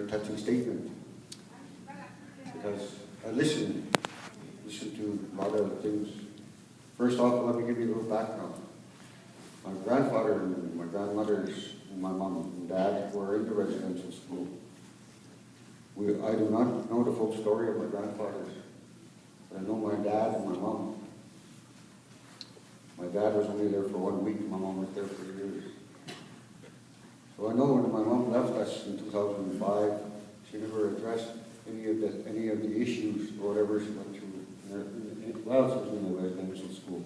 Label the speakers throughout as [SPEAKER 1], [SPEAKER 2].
[SPEAKER 1] very touching statement. Because I listened to a lot of things. First off, let me give you a little background. My grandfather and my grandmothers and my mom and dad were in the residential school. I do not know the full story of my grandfathers, but I know my dad and my mom. My dad was only there for 1 week, my mom was there for years. So I know when my mom left us in 2005, she never addressed any of the issues or whatever she went through while she was in the residential school.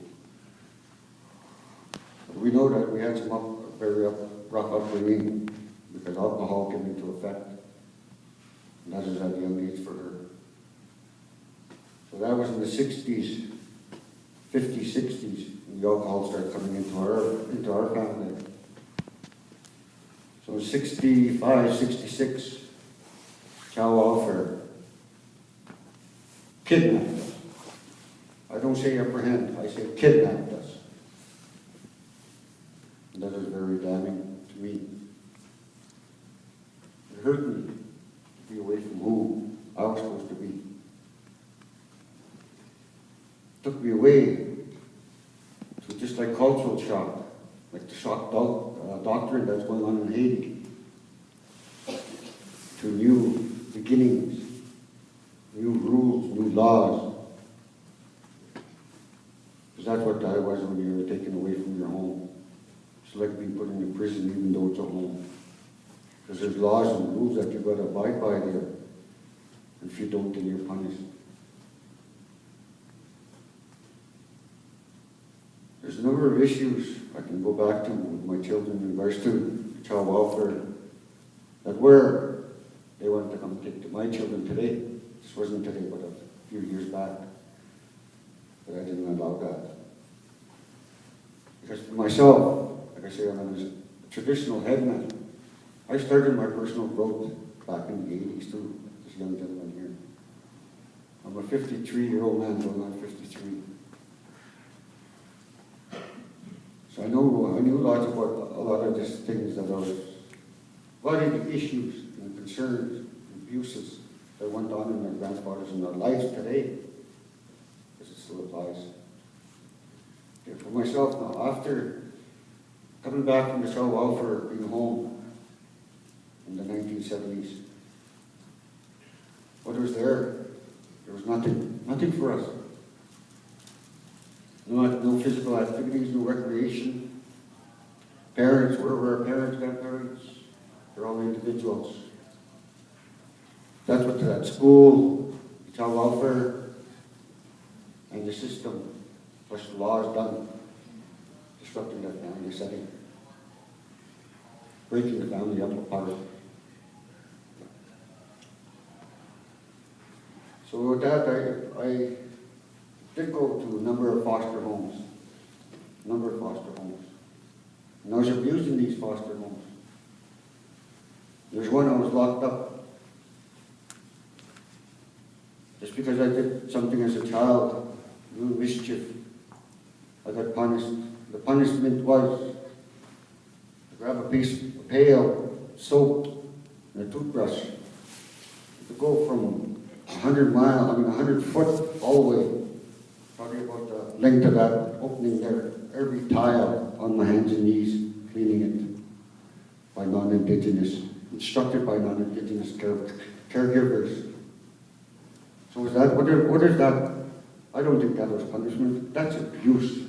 [SPEAKER 1] But we know that we had some rough upbringing because alcohol came into effect. And that is at a young age for her. So that was in the 60s, 50s, 60s, when the alcohol started coming into our family. So in 65, 66, child welfare kidnapped us. I don't say apprehend, I say kidnapped us. And that is very damning to me. It hurt me to be away from who I was supposed to be. It took me away to just like cultural shock, like the shock doctrine that's going on in Haiti, to new beginnings, new rules, new laws. Because that's what I was when you were taken away from your home. It's like being put in a prison even though it's a home. Because there's laws and rules that you've got to abide by there. And if you don't, then you're punished. There's a number of issues I can go back to with my children in regards to child welfare that were, they wanted to come take to my children today. This wasn't today, but a few years back. But I didn't allow that. Because for myself, like I say, I'm a traditional headman. I started my personal growth back in the 80s too, this young gentleman here. I'm a 53-year-old man going on 53. So I knew lots about a lot of these things that a lot of the issues and concerns and abuses that went on in their grandfathers and their lives today, because it still applies. Okay, for myself now, after coming back from the child welfare, being home in the 1970s, what was there? There was nothing for us. No physical activities, no recreation. Parents, where were our parents, grandparents? They're all individuals. That's what that school, child welfare, and the system, plus the laws done, disrupting that family setting, breaking the family up apart. So with that, I did go to a number of foster homes. And I was abused in these foster homes. There's one I was locked up. Just because I did something as a child, little mischief, I got punished. The punishment was to grab a pail, soap, and a toothbrush, to go from 100 foot all the way, probably about the length of that opening there, every tile on my hands and knees, cleaning it by non-Indigenous, instructed by non-Indigenous caregivers. So is that, what is that? I don't think that was punishment, that's abuse.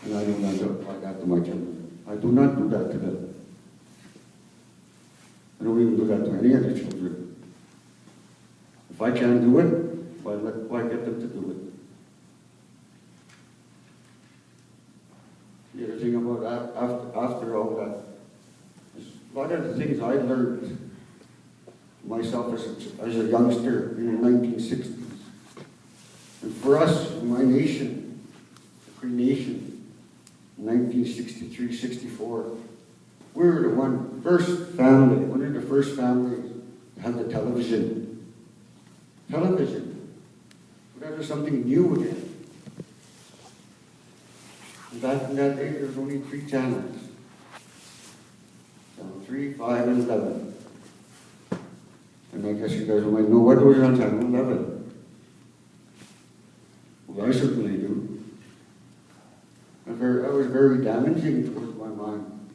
[SPEAKER 1] And I do not apply that to my children. I do not do that to them. I don't even do that to any other children. If I can't do it, why get them to do it? The other thing about that, after all that, is a lot of the things I learned myself as a youngster in the 1960s. And for us, in my nation, the Cree Nation, in 1963, 64, we were one of the first families to have the television. Television. That was something new again. And back in that day, there was only 3 channels. 3, 5, and 11. And I guess you guys might know what was on channel 11. Well, I certainly do. That was very damaging towards my mind.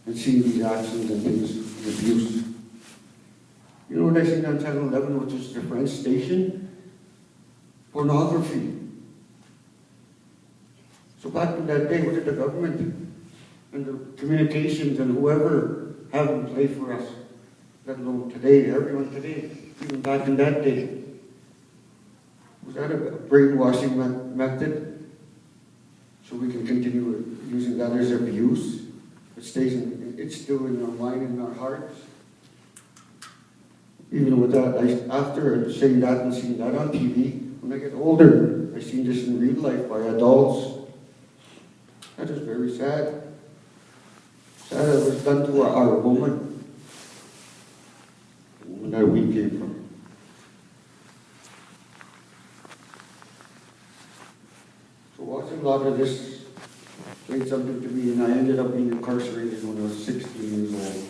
[SPEAKER 1] And seeing these actions and things, and abuse. You know what I seen on channel 11, which is the French station? Pornography. So back in that day, what did the government and the communications and whoever have in play for us? Let alone today, everyone today, even back in that day. Was that a brainwashing method? So we can continue using that as abuse? It's still in our mind and our hearts. Even with that, after saying that and seeing that on TV, when I get older, I seen this in real life by adults. That is very sad. Sad it was done to our woman. The woman that we came from. So watching a lot of this played something to me, and I ended up being incarcerated when I was 16 years old.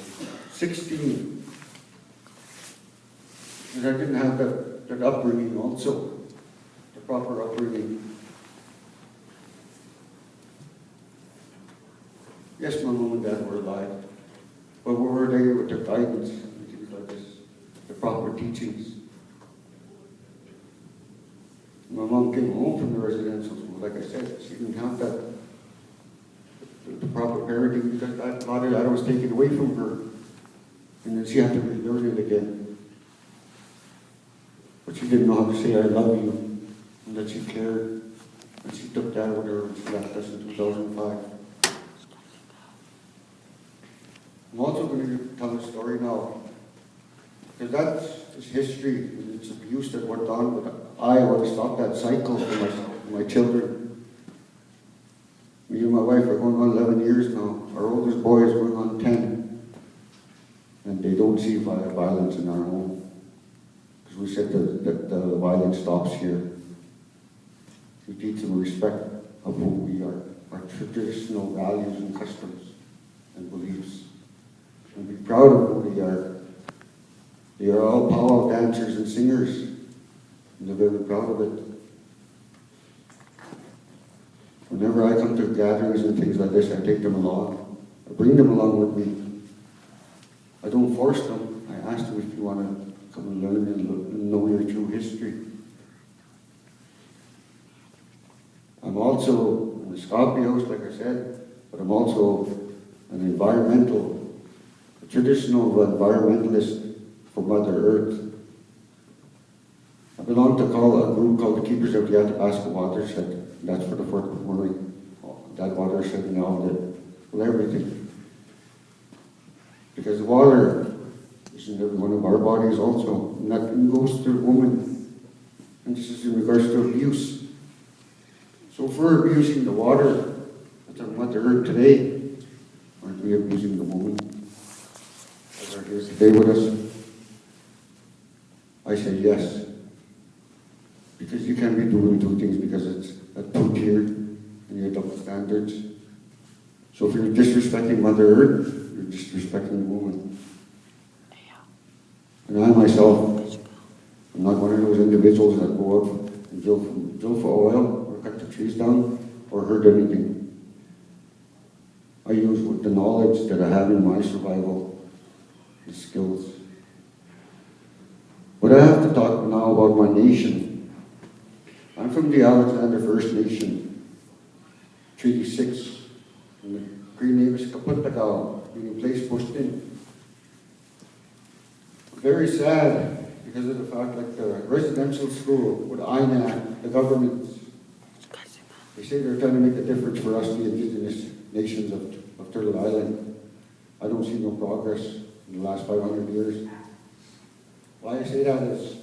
[SPEAKER 1] 16. Because I didn't have that upbringing also, the proper upbringing. Yes, my mom and dad were alive, but where were they with their guidance and things like this, the proper teachings? My mom came home from the residential school, like I said, she didn't have the proper parenting because a lot of that was taken away from her, and then she had to relearn it again. But she didn't know how to say, I love you, and that she cared. And she took that with her when she left us in 2005. I'm also going to tell a story now. Because that's history, and it's abuse that went on, but I want to stop that cycle for my children. Me and my wife are going on 11 years now. Our oldest boy is going on 10. And they don't see violence in our home. We said that the violence stops here. We teach them respect of who we are, our traditional values and customs and beliefs. And be proud of who they are. They are all powwow dancers and singers, and they're very proud of it. Whenever I come to gatherings and things like this, I take them along. I bring them along with me. I don't force them. I ask them if you want to come and learn and know your true history. I'm also in the Scoppy House, like I said, but I'm also an a traditional environmentalist for Mother Earth. I belong to a group called the Keepers of the Athabasca Watershed. That's for the Fort McMurray. That watershed and all everything. Because the water is in every one of our bodies also. And that goes to woman. And this is in regards to abuse. So if we're abusing the water that's on Mother Earth today, aren't we abusing the woman that are here today with us? I say yes. Because you can't be doing two things because it's a two-tiered and you have double standards. So if you're disrespecting Mother Earth, you're disrespecting the woman. And I myself, I'm not one of those individuals that go out and drill for oil or cut the trees down or hurt anything. I use the knowledge that I have in my survival, the skills. But I have to talk now about my nation. I'm from the Alexander First Nation, Treaty 6, and the Cree name is Kaputagaw, meaning place pushed in. Very sad because of the fact that the residential school with INAC, the government, they say they're trying to make a difference for us, the indigenous nations of Turtle Island. I don't see no progress in the last 500 years. Why I say that is,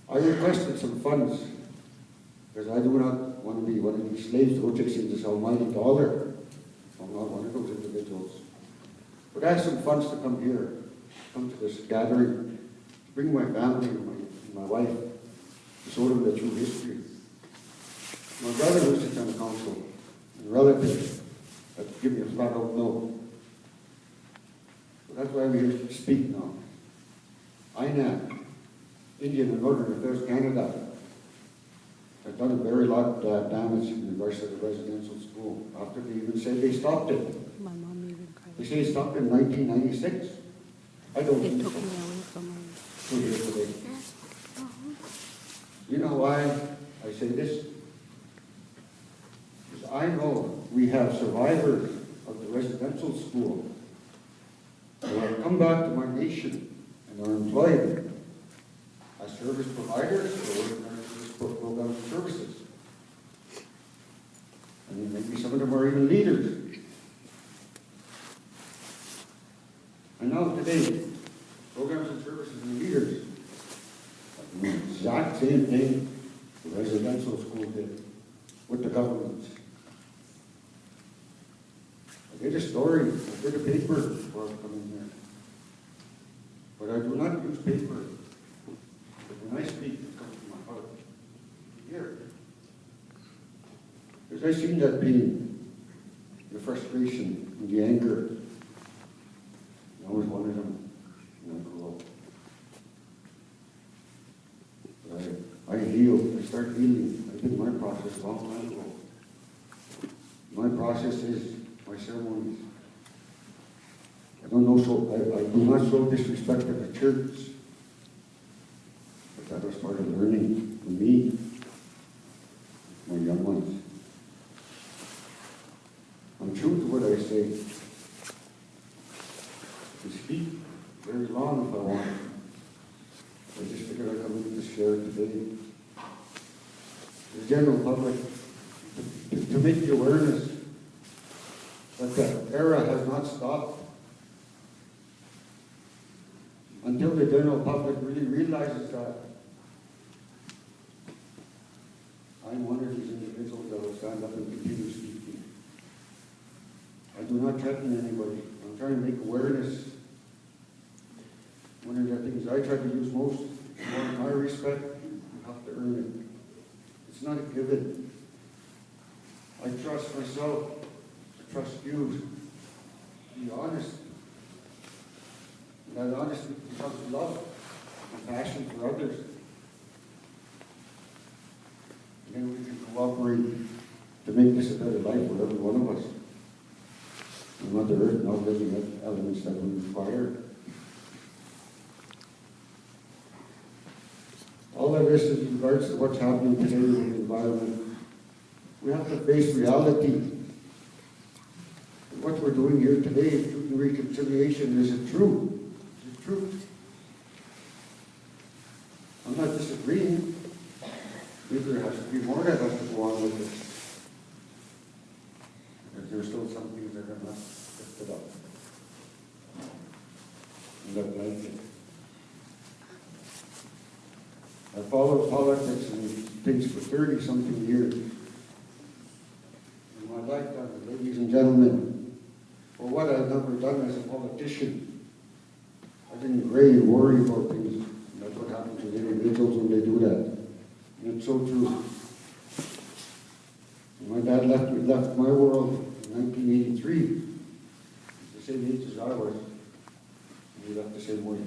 [SPEAKER 1] I requested some funds because I do not want to be one of these slaves who go chasing this almighty dollar. I'm not one of those individuals. But I asked some funds to come here, come to this gathering, to bring my family and my wife, to show them the true history. My brother who sits on the council, and relatives that give me a flat out no. But That's why we have to speak now. INAC, Indian and Northern Affairs Canada, has done a very lot of damage in regards to the residential school. After they even said they stopped it.
[SPEAKER 2] My mom even cried.
[SPEAKER 1] They say it stopped in 1996. I don't
[SPEAKER 2] They
[SPEAKER 1] think
[SPEAKER 2] took
[SPEAKER 1] so.
[SPEAKER 2] me away from her.
[SPEAKER 1] Two years ago. You know why I say this? Because I know we have survivors of the residential school who have come back to my nation and are employed as service providers or in our service program and services. And maybe some of them are even leaders. And now today, programs and services and leaders are doing the exact same thing the residential school did with the government. I did a story, I did a paper before I come in here. But I do not use paper. But when I speak, it comes from my heart. Here. Because I've seen that pain, the frustration, and the anger. I was one of them when I grew up. But I healed, I started healing. I did my process a long time ago. My process is my ceremonies. I don't know, I do not show disrespect to the church. But that was part of learning for me, my young ones. I'm true to what I say. I can speak very long if I want. I just figured I'd come in to share today. The general public, to make the awareness that the era has not stopped until the general public really realizes that I'm one of these individuals that will stand up and continue speaking. I do not threaten anybody. I'm trying to make awareness. One of the things I try to use most, for my respect, you have to earn it. It's not a given. I trust myself. I trust you. Be honest. And that honesty becomes love and passion for others. And then we can cooperate to make this a better life for every one of us. And Mother Earth and all living elements that we require. All of this is in regards to what's happening today with the environment. We have to face reality. What we're doing here today, truth and reconciliation, is it true? Is it true? I'm not disagreeing. Maybe there has to be more that has to go on with it. Because there's still some things that are not lifted up. And that like it. I followed politics and things for 30-something years. In my lifetime, ladies and gentlemen, for what I've never done as a politician, I didn't really worry about things. And that's what happens with individuals when they do that. And it's so true. When my dad left my world in 1983. He's the same age as I was. And he left the same way.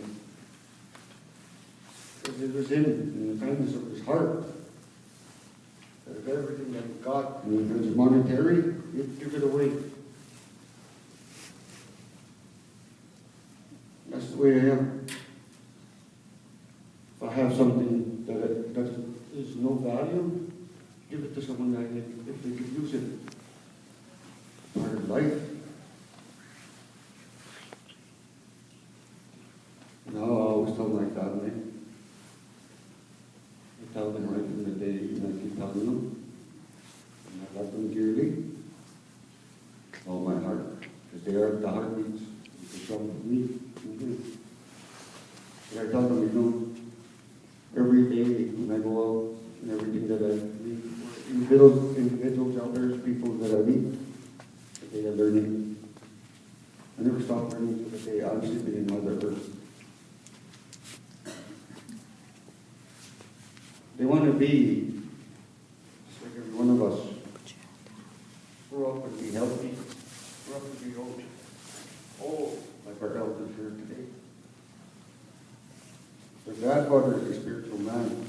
[SPEAKER 1] Because it was him, in the kindness of his heart, that if everything that he got, and if it was monetary, he'd give it away. That's the way I am. If I have something that is no value, give it to someone that if they could use it. Part of life. Now I always tell my family, I tell them right from the day, and I keep telling them, and I love them dearly, all my heart, because they are the heartbeats of the drum of me. And I tell them, you know, every day when I go out and everything that I meet, individuals, elders, people that I meet, that they are learning. I never stop learning until the day I'm sleeping in Mother Earth. They want to be just like every one of us. Grow up and be healthy. Grow up and be old. like our elders here today. Their grandfather is a spiritual man.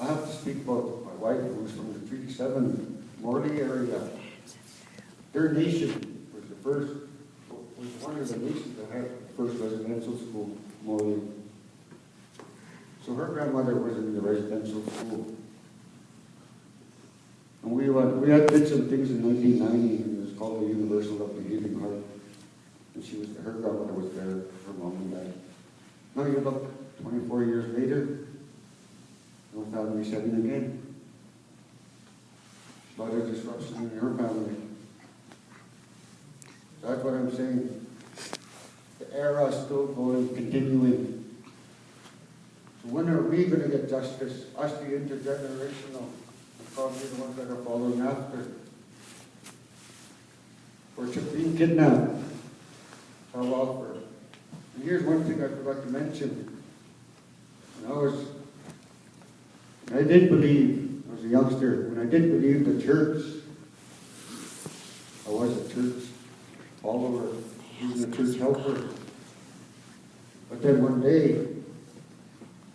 [SPEAKER 1] I have to speak about my wife, who was from the Treaty 7 Morley area. Their nation was one of the nations that had the first residential school, Morley. So her grandmother was in the residential school. And we had did some things in 1990, and it was called the Universal of the Healing Heart. And her grandmother was there, her mom and dad. Now you look, 24 years later, no family setting again. A lot of disruption in her family. That's what I'm saying. The era is still going, continuing. So when are we going to get justice? Us, the intergenerational, probably the ones that are following after. Or being kidnapped. How offer. And here's one thing I forgot to mention. I did believe, I was a youngster, when I did believe the church, I was a church follower, even a church helper. But then one day,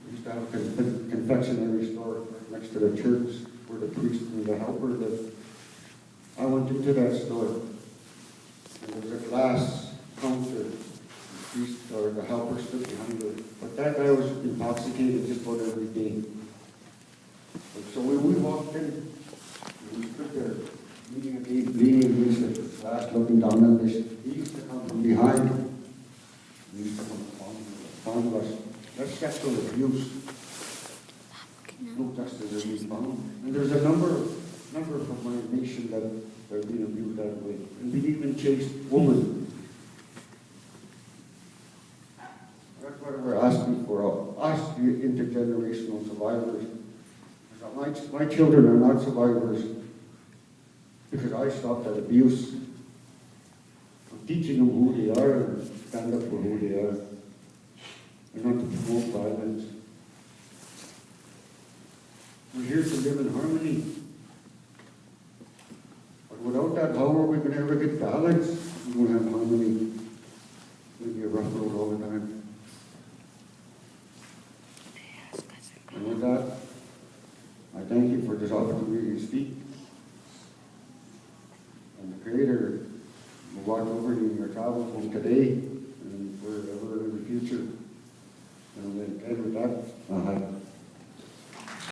[SPEAKER 1] we used to have a confectionery store next to the church where the priest and the helper lived. I went into that store, and there was a glass counter. The priest or the helper stood behind it. But that guy was intoxicated just about every day. So when we walked in, we stood there, meeting a big bleeding, we said, glass looking down at this. He used to come from behind. He used to come upon us. That's sexual abuse. No justice is being found. And there's a number from my nation that are being abused that way. And we even chased women. That's what we're asking for, us, the intergenerational survivors. My children are not survivors because I stopped that abuse. I'm teaching them who they are and stand up for who they are and not to promote violence. We're here to live in harmony. But without that, how are we going to ever get balance if we don't have harmony? It'll be a rough road all the time. And with that, I thank you for this opportunity to speak. And the Creator will watch over you in your travels home today and forever in the future. And then, with that, I'll have